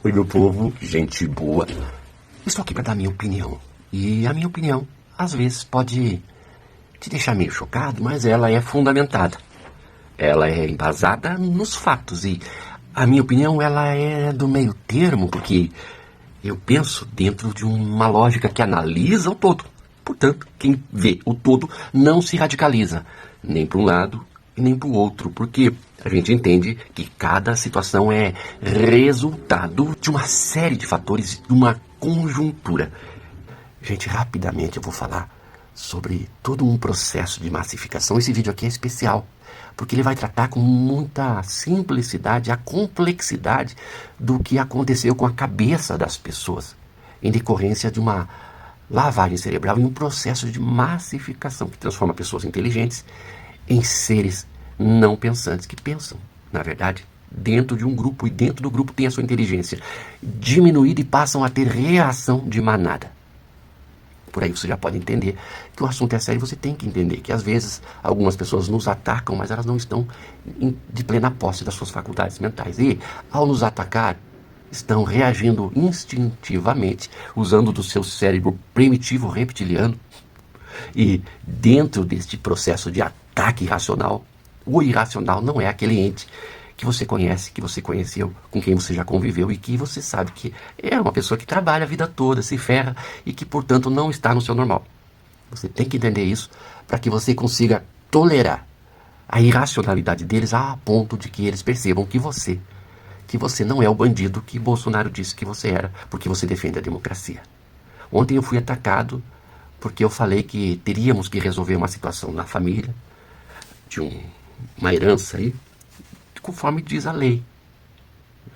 Oi, meu povo, gente boa. Estou aqui para dar minha opinião. E a minha opinião, às vezes, pode te deixar meio chocado, mas ela é fundamentada. Ela é embasada nos fatos. E a minha opinião, ela é do meio termo, porque eu penso dentro de uma lógica que analisa o todo. Portanto, quem vê o todo não se radicaliza, nem para um lado e nem para o outro, porque a gente entende que cada situação é resultado de uma série de fatores, de uma conjuntura. Gente, rapidamente eu vou falar sobre todo um processo de massificação. Esse vídeo aqui é especial, porque ele vai tratar com muita simplicidade a complexidade do que aconteceu com a cabeça das pessoas, em decorrência de uma lavagem cerebral e um processo de massificação que transforma pessoas inteligentes em seres não pensantes que pensam, na verdade, dentro de um grupo, e dentro do grupo tem a sua inteligência diminuída e passam a ter reação de manada. Por aí você já pode entender que o assunto é sério. Você tem que entender que às vezes algumas pessoas nos atacam, mas elas não estão de plena posse das suas faculdades mentais. E ao nos atacar, estão reagindo instintivamente, usando do seu cérebro primitivo reptiliano. E dentro deste processo de ataque irracional, o irracional não é aquele ente que você conhece, que você conheceu, com quem você já conviveu e que você sabe que é uma pessoa que trabalha a vida toda, se ferra e que, portanto, não está no seu normal. Você tem que entender isso para que você consiga tolerar a irracionalidade deles a ponto de que eles percebam que você não é o bandido que Bolsonaro disse que você era, porque você defende a democracia. Ontem eu fui atacado porque eu falei que teríamos que resolver uma situação na família, de uma herança aí, conforme diz a lei.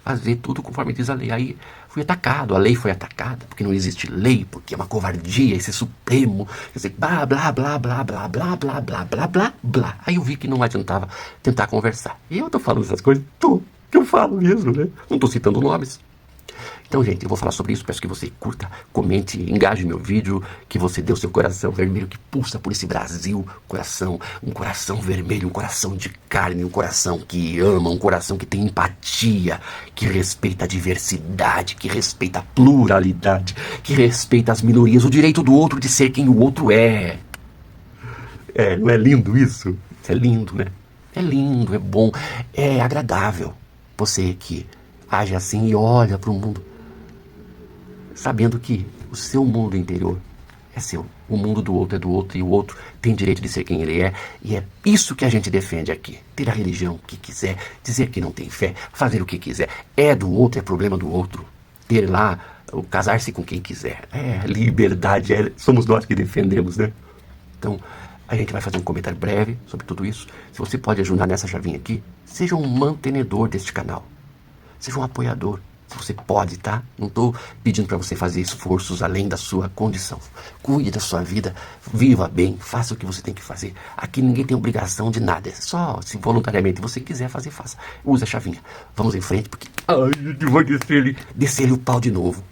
Fazer tudo conforme diz a lei. Aí fui atacado, a lei foi atacada, porque não existe lei, porque é uma covardia, esse Supremo, blá, blá, blá, blá, blá, blá, blá, blá, blá, blá, blá. Aí eu vi que não adiantava tentar conversar. E eu tô falando essas coisas, que eu falo mesmo, né? Não tô citando nomes. Então, gente, eu vou falar sobre isso. Peço que você curta, comente, engaje meu vídeo, que você dê o seu coração vermelho que pulsa por esse Brasil. Um coração vermelho, um coração de carne, um coração que ama, um coração que tem empatia, que respeita a diversidade, que respeita a pluralidade, que respeita as minorias, o direito do outro de ser quem o outro é. Não é lindo isso? É lindo, né? É lindo, é bom, é agradável. Você que age assim e olha para o mundo, sabendo que o seu mundo interior é seu, o mundo do outro é do outro e o outro tem direito de ser quem ele é, e é isso que a gente defende aqui. Ter a religião que quiser, dizer que não tem fé, fazer o que quiser, é do outro, é problema do outro. Ter lá, casar-se com quem quiser, liberdade, somos nós que defendemos, né? Então, a gente vai fazer um comentário breve sobre tudo isso. Se você pode ajudar nessa chavinha aqui, seja um mantenedor deste canal. Seja um apoiador, se você pode, tá? Não estou pedindo para você fazer esforços além da sua condição. Cuide da sua vida, viva bem, faça o que você tem que fazer. Aqui ninguém tem obrigação de nada. É só se voluntariamente você quiser fazer, faça. Use a chavinha. Vamos em frente, porque a gente vai descer-lhe o pau de novo.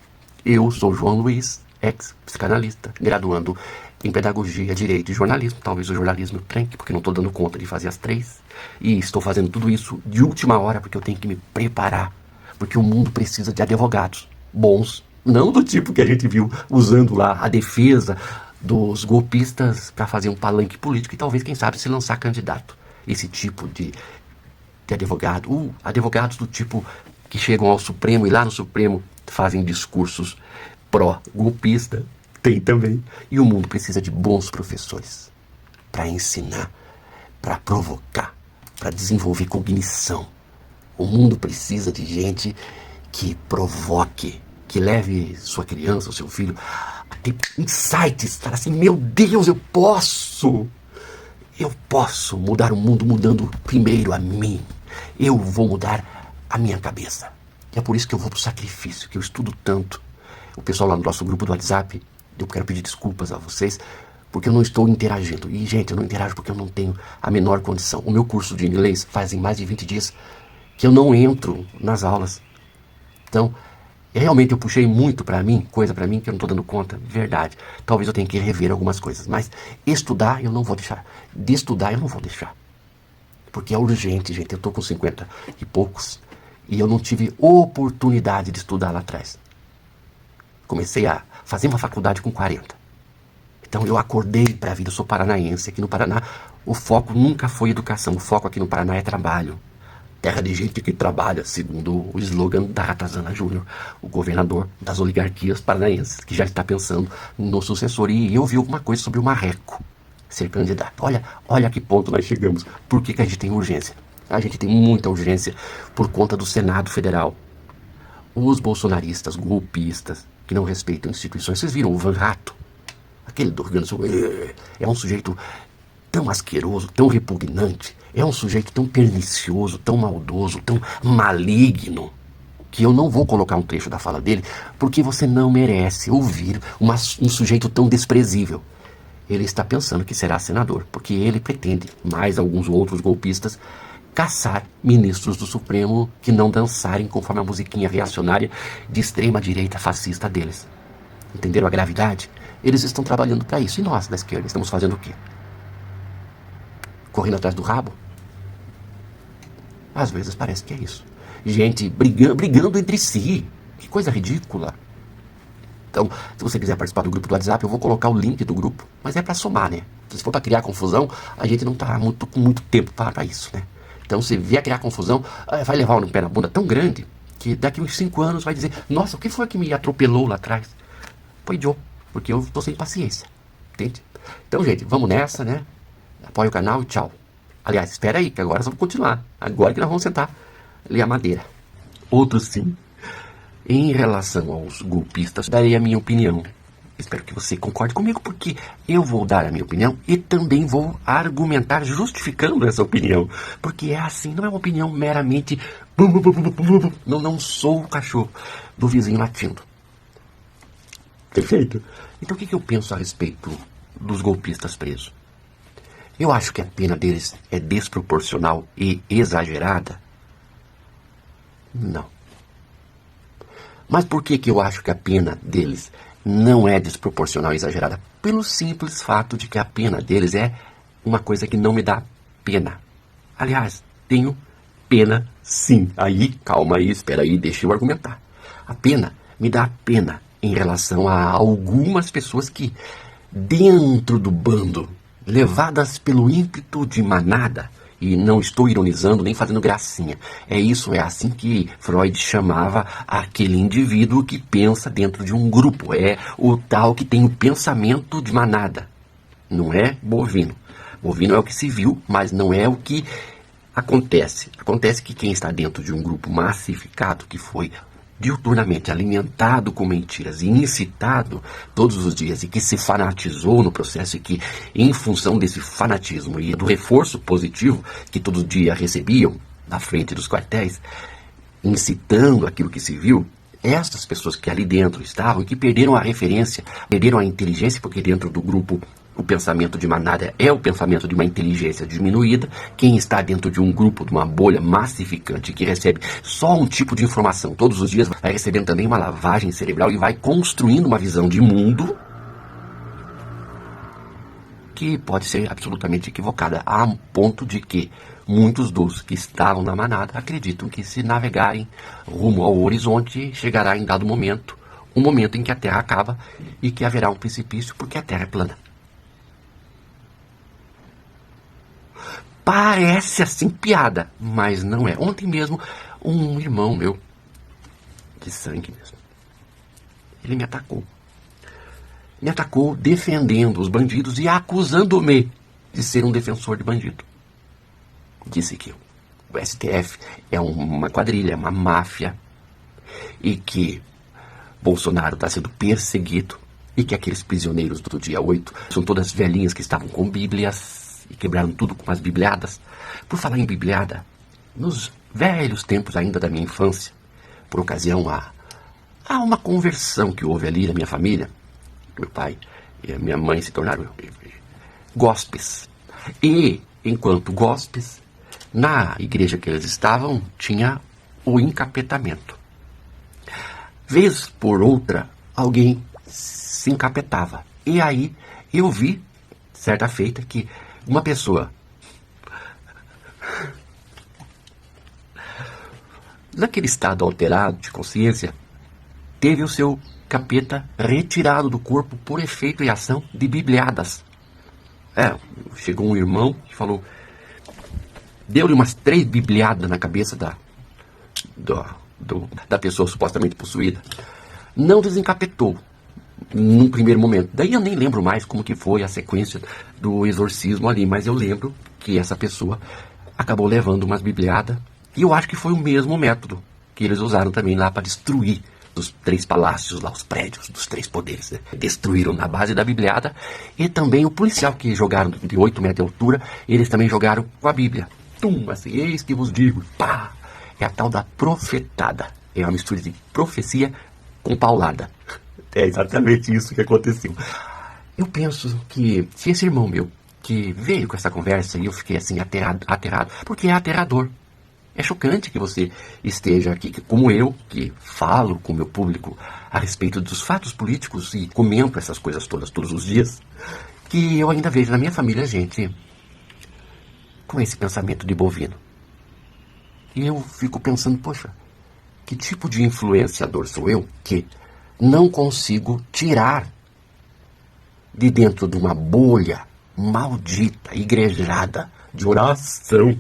Eu sou João Luiz, ex-psicanalista, graduando em pedagogia, direito e jornalismo. Talvez o jornalismo tranque, porque não estou dando conta de fazer as três. E estou fazendo tudo isso de última hora, porque eu tenho que me preparar. Porque o mundo precisa de advogados bons, não do tipo que a gente viu usando lá a defesa dos golpistas para fazer um palanque político e talvez, quem sabe, se lançar candidato. Esse tipo de advogado, advogados do tipo que chegam ao Supremo e lá no Supremo fazem discursos pró-golpista. Tem também. E o mundo precisa de bons professores para ensinar, para provocar, para desenvolver cognição. O mundo precisa de gente que provoque, que leve sua criança, o seu filho a ter insights, estar assim, meu Deus, eu posso mudar o mundo mudando primeiro a mim. Eu vou mudar a minha cabeça. E é por isso que eu vou pro sacrifício, que eu estudo tanto. O pessoal lá no nosso grupo do WhatsApp, eu quero pedir desculpas a vocês, porque eu não estou interagindo. E, gente, eu não interajo porque eu não tenho a menor condição. O meu curso de inglês fazem mais de 20 dias que eu não entro nas aulas. Então, realmente eu puxei muito pra mim, coisa pra mim que eu não tô dando conta, verdade. Talvez eu tenha que rever algumas coisas, mas estudar eu não vou deixar. De estudar eu não vou deixar. Porque é urgente, gente. Eu tô com 50 e poucos E eu não tive oportunidade de estudar lá atrás. Comecei a fazer uma faculdade com 40. Então eu acordei para a vida, eu sou paranaense. Aqui no Paraná, o foco nunca foi educação. O foco aqui no Paraná é trabalho. Terra de gente que trabalha, segundo o slogan da Ratazana Júnior, o governador das oligarquias paranaenses, que já está pensando no sucessor. E eu vi alguma coisa sobre o Marreco ser candidato. Olha a que ponto nós chegamos. Por que a gente tem urgência? A gente tem muita urgência por conta do Senado Federal. Os bolsonaristas, golpistas, que não respeitam instituições. Vocês viram o Van Rato? Aquele do Rio Grande do Sul é um sujeito tão asqueroso, tão repugnante, é um sujeito tão pernicioso, tão maldoso, tão maligno, que eu não vou colocar um trecho da fala dele, porque você não merece ouvir um sujeito tão desprezível. Ele está pensando que será senador, porque ele pretende, mais alguns outros golpistas, caçar ministros do Supremo que não dançarem conforme a musiquinha reacionária de extrema-direita fascista deles. Entenderam a gravidade? Eles estão trabalhando para isso. E nós, da esquerda, estamos fazendo o quê? Correndo atrás do rabo? Às vezes parece que é isso. Gente brigando entre si. Que coisa ridícula. Então, se você quiser participar do grupo do WhatsApp, eu vou colocar o link do grupo. Mas é para somar, né? Se for para criar confusão, a gente não está com muito tempo para isso, né? Então, se vier criar confusão, vai levar um pé na bunda tão grande que daqui uns 5 anos vai dizer: nossa, o que foi que me atropelou lá atrás? Foi eu, porque eu estou sem paciência. Entende? Então, gente, vamos nessa, né? Apoie o canal e tchau. Aliás, espera aí, que agora nós vamos continuar. Agora que nós vamos sentar ali a madeira. Outro sim. Em relação aos golpistas, darei a minha opinião. Espero que você concorde comigo, porque eu vou dar a minha opinião e também vou argumentar justificando essa opinião. Porque é assim, não é uma opinião meramente... Não sou o cachorro do vizinho latindo. Perfeito? Então o que eu penso a respeito dos golpistas presos? Eu acho que a pena deles é desproporcional e exagerada? Não. Mas por que eu acho que a pena deles não é desproporcional e exagerada? Pelo simples fato de que a pena deles é uma coisa que não me dá pena. Aliás, tenho pena sim. Aí, calma aí, espera aí, deixa eu argumentar. A pena me dá pena em relação a algumas pessoas que, dentro do bando, levadas pelo ímpeto de manada, e não estou ironizando nem fazendo gracinha, é assim que Freud chamava aquele indivíduo que pensa dentro de um grupo, é o tal que tem o pensamento de manada, não é bovino. Bovino é o que se viu, mas não é o que acontece. Acontece que quem está dentro de um grupo massificado, que foi diuturnamente alimentado com mentiras e incitado todos os dias e que se fanatizou no processo e que, em função desse fanatismo e do reforço positivo que todo dia recebiam na frente dos quartéis, incitando aquilo que se viu, essas pessoas que ali dentro estavam e que perderam a referência, perderam a inteligência, porque dentro do grupo o pensamento de manada é o pensamento de uma inteligência diminuída. Quem está dentro de um grupo, de uma bolha massificante que recebe só um tipo de informação todos os dias, vai recebendo também uma lavagem cerebral e vai construindo uma visão de mundo que pode ser absolutamente equivocada, a um ponto de que muitos dos que estavam na manada acreditam que, se navegarem rumo ao horizonte, chegará em dado momento, um momento em que a Terra acaba e que haverá um precipício porque a Terra é plana. Parece assim piada, mas não é. Ontem mesmo, um irmão meu, de sangue mesmo, ele me atacou. Me atacou defendendo os bandidos e acusando-me de ser um defensor de bandido. Disse que o STF é uma quadrilha, é uma máfia, e que Bolsonaro está sendo perseguido, e que aqueles prisioneiros do dia 8 são todas velhinhas que estavam com bíblias e quebraram tudo com as bibliadas. Por falar em bibliada, nos velhos tempos ainda da minha infância, por ocasião a uma conversão que houve ali na minha família, meu pai e a minha mãe se tornaram gospes. E, enquanto gospes, na igreja que eles estavam, tinha o encapetamento. Vez por outra, alguém se encapetava. E aí eu vi, certa feita, que uma pessoa naquele estado alterado de consciência, teve o seu capeta retirado do corpo por efeito e ação de bibliadas. Chegou um irmão que falou, deu-lhe umas 3 bibliadas na cabeça da pessoa supostamente possuída. Não desencapetou num primeiro momento. Daí eu nem lembro mais como que foi a sequência do exorcismo ali, mas eu lembro que essa pessoa acabou levando umas bibliadas, e eu acho que foi o mesmo método que eles usaram também lá para destruir os 3 palácios, lá os prédios dos 3 poderes, né? Destruíram na base da bibliada, e também o policial que jogaram de 8 metros de altura, eles também jogaram com a Bíblia. Tum, assim, eis que vos digo, pá! É a tal da profetada. É uma mistura de profecia com paulada. É exatamente isso que aconteceu. Eu penso que se esse irmão meu, que veio com essa conversa, e eu fiquei assim aterrado, porque é aterrador. É chocante que você esteja aqui, como eu, que falo com o meu público a respeito dos fatos políticos e comento essas coisas todas todos os dias, que eu ainda vejo na minha família gente com esse pensamento de bovino. E eu fico pensando, poxa, que tipo de influenciador sou eu que não consigo tirar de dentro de uma bolha maldita, igrejada, de oração.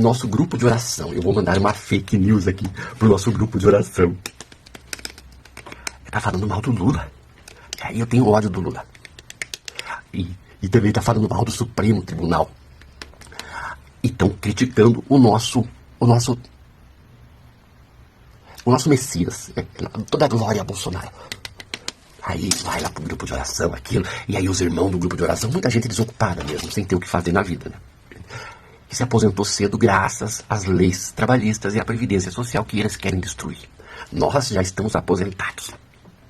Nosso grupo de oração. Eu vou mandar uma fake news aqui pro nosso grupo de oração. Tá falando mal do Lula. Aí eu tenho ódio do Lula. E também tá falando mal do Supremo Tribunal. E estão criticando o nosso Messias. Toda a glória a Bolsonaro. Aí vai lá pro grupo de oração, aquilo. E aí os irmãos do grupo de oração, muita gente desocupada mesmo, sem ter o que fazer na vida, né? Que se aposentou cedo graças às leis trabalhistas e à previdência social que eles querem destruir. Nós já estamos aposentados.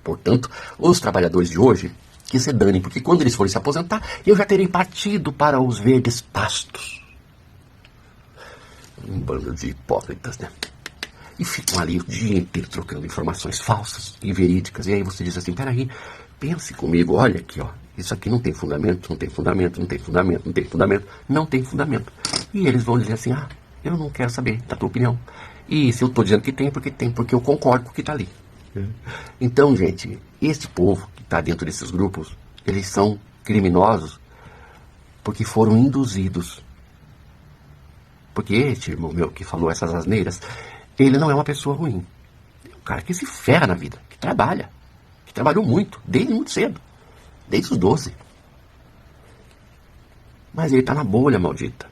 Portanto, os trabalhadores de hoje, que se danem, porque quando eles forem se aposentar, eu já terei partido para os verdes pastos. Um bando de hipócritas, né? E ficam ali o dia inteiro trocando informações falsas e verídicas. E aí você diz assim, peraí, pense comigo, olha aqui, ó. Isso aqui não tem fundamento, não tem fundamento, não tem fundamento, não tem fundamento, não tem fundamento. E eles vão dizer assim, eu não quero saber da tua opinião. E se eu estou dizendo que tem, porque eu concordo com o que está ali. Então, gente, este povo que está dentro desses grupos, eles são criminosos porque foram induzidos. Porque este irmão meu que falou essas asneiras, ele não é uma pessoa ruim. É um cara que se ferra na vida, que trabalha, que trabalhou muito, desde muito cedo, desde os 12. Mas ele está na bolha maldita.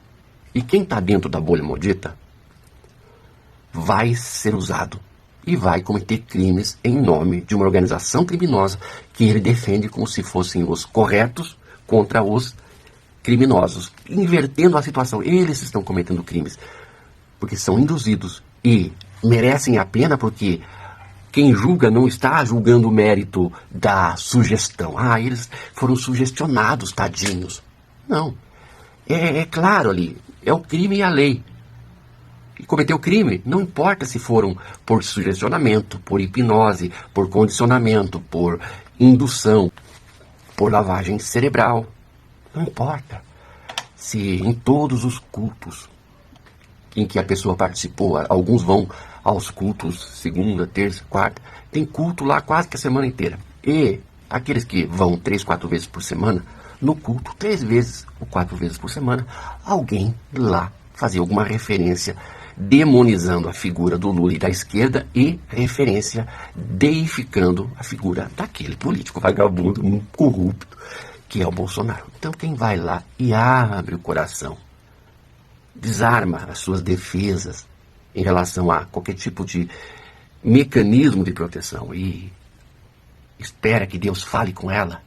E quem está dentro da bolha maldita vai ser usado e vai cometer crimes em nome de uma organização criminosa que ele defende como se fossem os corretos contra os criminosos, invertendo a situação. Eles estão cometendo crimes porque são induzidos e merecem a pena porque quem julga não está julgando o mérito da sugestão. Eles foram sugestionados, tadinhos. Não. É claro ali, é o crime e a lei. E cometeu crime, não importa se foram por sugestionamento, por hipnose, por condicionamento, por indução, por lavagem cerebral. Não importa se em todos os cultos em que a pessoa participou, alguns vão aos cultos segunda, terça, quarta, tem culto lá quase que a semana inteira. E aqueles que vão 3, 4 vezes por semana, no culto, 3 vezes ou 4 vezes por semana, alguém lá fazia alguma referência demonizando a figura do Lula e da esquerda e referência deificando a figura daquele político vagabundo, um corrupto, que é o Bolsonaro. Então quem vai lá e abre o coração, desarma as suas defesas em relação a qualquer tipo de mecanismo de proteção e espera que Deus fale com ela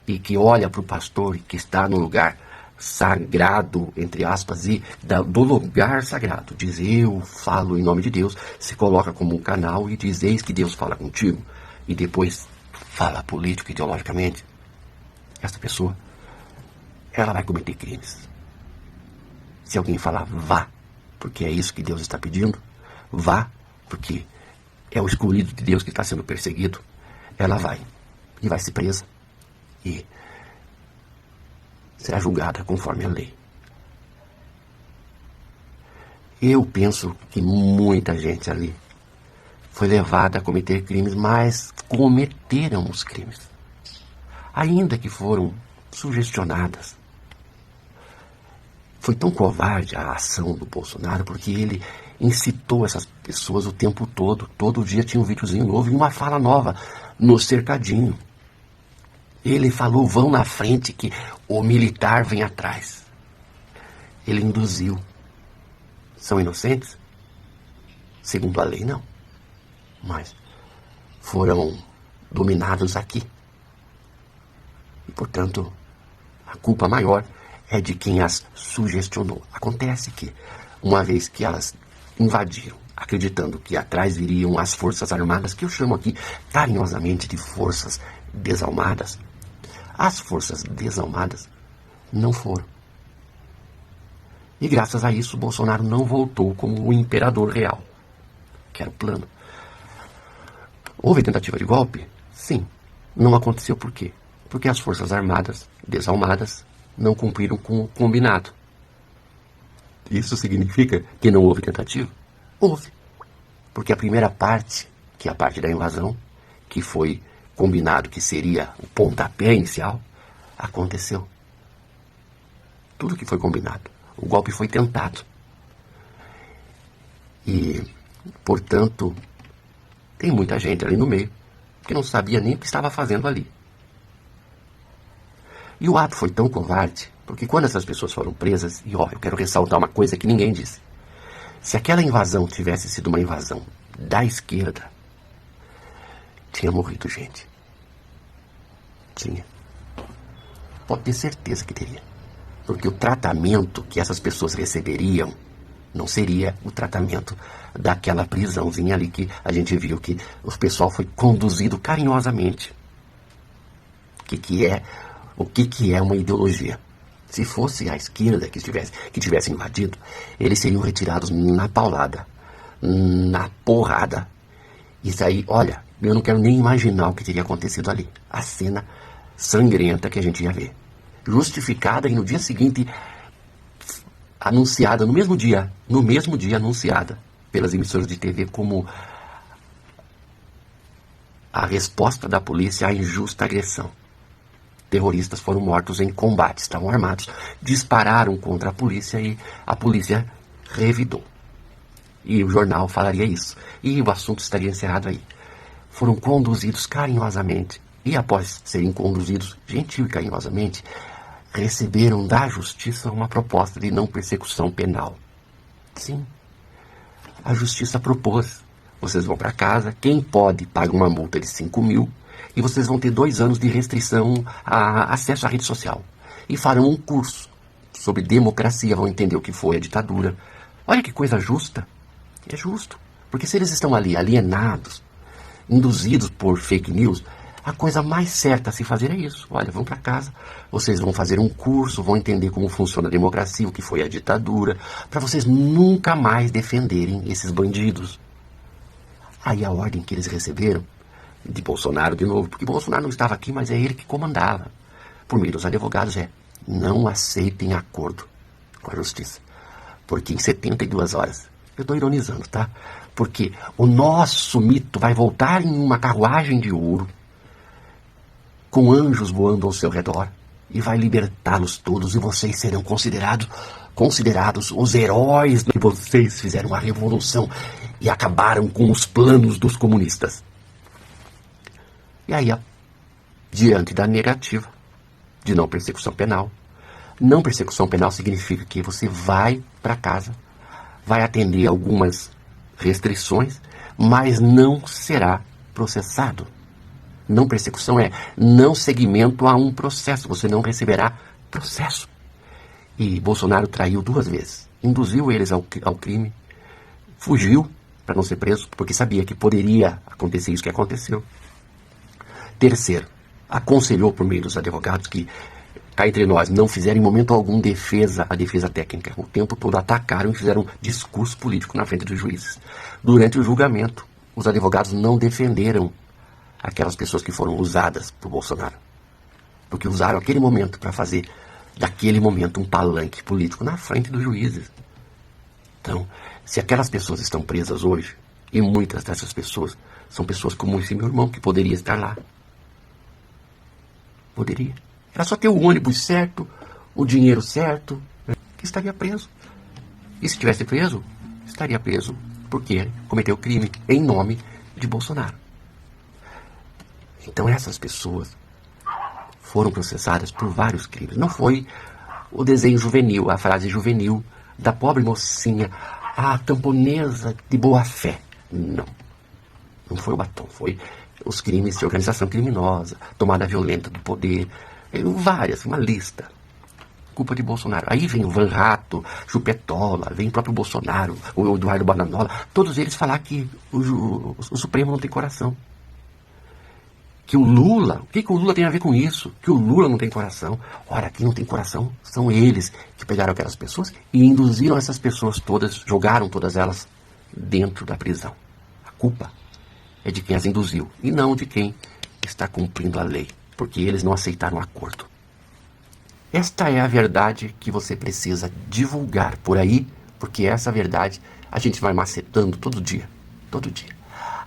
e que olha para o pastor que está no lugar sagrado, entre aspas, e do lugar sagrado, diz eu falo em nome de Deus, se coloca como um canal e diz eis que Deus fala contigo e depois fala político ideologicamente, essa pessoa ela vai cometer crimes. Se alguém falar vá, porque é isso que Deus está pedindo, vá, porque é o escolhido de Deus que está sendo perseguido, ela vai e vai ser presa e será julgada conforme a lei. Eu penso que muita gente ali foi levada a cometer crimes, mas cometeram os crimes. Ainda que foram sugestionadas. Foi tão covarde a ação do Bolsonaro porque ele incitou essas pessoas o tempo todo. Todo dia tinha um videozinho novo e uma fala nova no cercadinho. Ele falou, vão na frente que o militar vem atrás. Ele induziu. São inocentes? Segundo a lei, não. Mas foram dominados aqui. E, portanto, a culpa maior é de quem as sugestionou. Acontece que, uma vez que elas invadiram, acreditando que atrás viriam as Forças Armadas, que eu chamo aqui carinhosamente de Forças Desalmadas, as Forças Desalmadas não foram. E graças a isso, Bolsonaro não voltou como o imperador real, que era o plano. Houve tentativa de golpe? Sim. Não aconteceu por quê? Porque as Forças Armadas, desalmadas, não cumpriram com o combinado. Isso significa que não houve tentativa? Houve. Porque a primeira parte, que é a parte da invasão, que foi combinado que seria o pontapé inicial, aconteceu. Tudo que foi combinado. O golpe foi tentado. E, portanto, tem muita gente ali no meio que não sabia nem o que estava fazendo ali. E o ato foi tão covarde, porque quando essas pessoas foram presas, e ó, eu quero ressaltar uma coisa que ninguém disse. Se aquela invasão tivesse sido uma invasão da esquerda, tinha morrido gente. Tinha. Pode ter certeza que teria. Porque o tratamento que essas pessoas receberiam não seria o tratamento daquela prisãozinha ali que a gente viu que o pessoal foi conduzido carinhosamente. O que é uma ideologia? Se fosse a esquerda que tivesse invadido, eles seriam retirados na paulada, na porrada. Isso aí, olha, eu não quero nem imaginar o que teria acontecido ali. A cena sangrenta que a gente ia ver. Justificada e no dia seguinte anunciada, no mesmo dia anunciada pelas emissoras de TV como a resposta da polícia à injusta agressão. Terroristas foram mortos em combate, estavam armados, dispararam contra a polícia e a polícia revidou. E o jornal falaria isso. E o assunto estaria encerrado aí. Foram conduzidos carinhosamente e após serem conduzidos gentil e carinhosamente, receberam da justiça uma proposta de não persecução penal. Sim, a justiça propôs. Vocês vão para casa, quem pode paga uma multa de 5 mil e vocês vão ter 2 anos de restrição a acesso à rede social. E farão um curso sobre democracia, vão entender o que foi a ditadura. Olha que coisa justa. É justo. Porque se eles estão ali alienados, induzidos por fake news, a coisa mais certa a se fazer é isso. Olha, vão para casa, vocês vão fazer um curso, vão entender como funciona a democracia, o que foi a ditadura, para vocês nunca mais defenderem esses bandidos. Aí a ordem que eles receberam, de Bolsonaro de novo, porque Bolsonaro não estava aqui, mas é ele que comandava, por meio dos advogados, não aceitem acordo com a justiça. Porque em 72 horas, eu estou ironizando, tá? Porque o nosso mito vai voltar em uma carruagem de ouro, com anjos voando ao seu redor, e vai libertá-los todos, e vocês serão considerados os heróis que vocês fizeram a revolução e acabaram com os planos dos comunistas. E aí, diante da negativa de não persecução penal, não persecução penal significa que você vai para casa, vai atender algumas restrições, mas não será processado. Não persecução é não seguimento a um processo. Você não receberá processo. E Bolsonaro traiu 2 vezes. Induziu eles ao crime. Fugiu para não ser preso, porque sabia que poderia acontecer isso que aconteceu. Terceiro, aconselhou por meio dos advogados que, cá entre nós, não fizeram em momento algum a defesa técnica. O tempo todo atacaram e fizeram discurso político na frente dos juízes. Durante o julgamento, os advogados não defenderam aquelas pessoas que foram usadas por Bolsonaro. Porque usaram aquele momento para fazer daquele momento um palanque político na frente dos juízes. Então, se aquelas pessoas estão presas hoje, e muitas dessas pessoas são pessoas como esse meu irmão, que poderia estar lá. Poderia. Era só ter o ônibus certo, o dinheiro certo, que estaria preso. E se estivesse preso, estaria preso porque cometeu crime em nome de Bolsonaro. Então essas pessoas foram processadas por vários crimes. Não foi o desenho juvenil, a frase juvenil da pobre mocinha, a camponesa de boa fé. Não. Não foi o batom, foi os crimes de organização criminosa, tomada violenta do poder, várias, uma lista. Culpa de Bolsonaro. Aí vem o Van Rato, Chupetola, vem o próprio Bolsonaro, o Eduardo Bananola, todos eles falar que o Supremo não tem coração. Que o Lula, o que o Lula tem a ver com isso? Que o Lula não tem coração. Ora, quem não tem coração são eles que pegaram aquelas pessoas e induziram essas pessoas todas, jogaram todas elas dentro da prisão. A culpa é de quem as induziu e não de quem está cumprindo a lei, porque eles não aceitaram o acordo. Esta é a verdade que você precisa divulgar por aí, porque essa verdade a gente vai macetando todo dia, todo dia.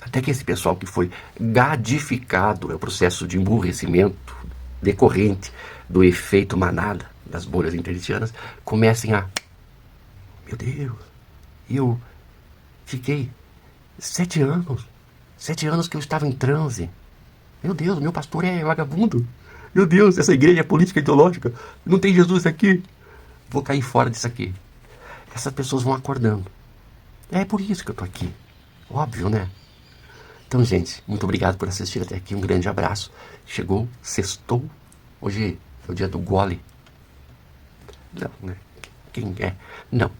Até que esse pessoal que foi gadificado, é o processo de emburrecimento decorrente do efeito manada das bolhas internetianas, comecem a... Meu Deus, eu fiquei 7 anos, 7 anos que eu estava em transe. Meu Deus, meu pastor é vagabundo. Meu Deus, essa igreja é política ideológica. Não tem Jesus aqui. Vou cair fora disso aqui. Essas pessoas vão acordando. É por isso que eu tô aqui. Óbvio, né? Então, gente, muito obrigado por assistir até aqui. Um grande abraço. Chegou, sextou. Hoje é o dia do gole. Não, né? Quem é? Não.